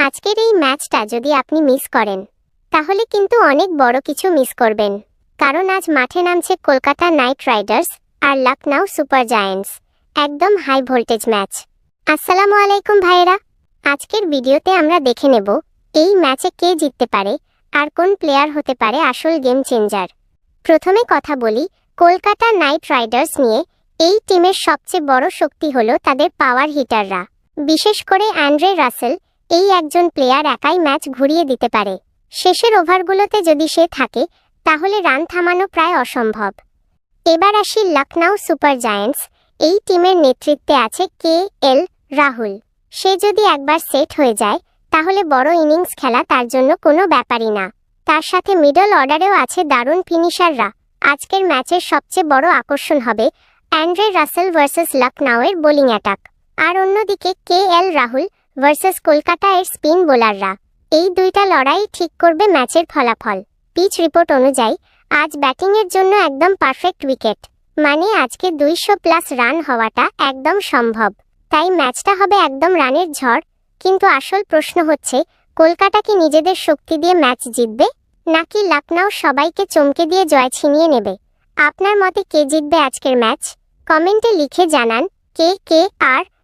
আজকের এই ম্যাচটা যদি আপনি মিস করেন তাহলে কিন্তু অনেক বড় কিছু মিস করবেন। কারণ আজ মাঠে নামছে কলকাতা নাইট রাইডার্স আর লখনউ সুপার জায়ান্টস। একদম হাই ভোল্টেজ ম্যাচ। আসসালামু আলাইকুম ভাইরা, আজকের ভিডিওতে আমরা দেখে নেব এই ম্যাচে কে জিততে পারে আর কোন প্লেয়ার হতে পারে আসল গেম চেঞ্জার। প্রথমে কথা বলি কলকাতা নাইট রাইডার্স নিয়ে। এই টিমের সবচেয়ে বড় শক্তি হলো তাদের পাওয়ার হিটাররা, বিশেষ করে অ্যান্ড্রে রাসেল। এই একজন প্লেয়ার একাই ম্যাচ ঘুরিয়ে দিতে পারে। শেষের ওভারগুলোতে যদি সে থাকে তাহলে রান থামানো প্রায় অসম্ভব। এবার আসি লখনউ সুপার জায়ান্টস। এই টিমের নেতৃত্বে আছে কে রাহুল। সে যদি একবার সেট হয়ে যায় তাহলে বড় ইনিংস খেলা তার জন্য কোনো ব্যাপারই না। তার সাথে মিডল অর্ডারেও আছে দারুণ ফিনিশাররা। আজকের ম্যাচের সবচেয়ে বড় আকর্ষণ হবে অ্যান্ড্রে রাসেল ভার্সেস লখনউয়ের বোলিং অ্যাটাক, আর অন্যদিকে রাহুল ভার্সেস কলকাতা এর স্পিন বোলাররা। এই দুইটা লড়াই ঠিক করবে ম্যাচের ফলাফল। পিচ রিপোর্ট অনুযায়ী আজ ব্যাটিংয়ের জন্য একদম পারফেক্ট উইকেট, মানে আজকে 200+ রান হওয়াটা একদম সম্ভব। তাই ম্যাচটা হবে একদম রানের ঝড়। কিন্তু আসল প্রশ্ন হচ্ছে, কলকাতা কি নিজেদের শক্তি দিয়ে ম্যাচ জিতবে নাকি লখনউ সবাইকে চমকে দিয়ে জয় ছিনিয়ে নেবে? আপনার মতে কে জিতবে আজকের ম্যাচ? কমেন্টে লিখে জানান। আর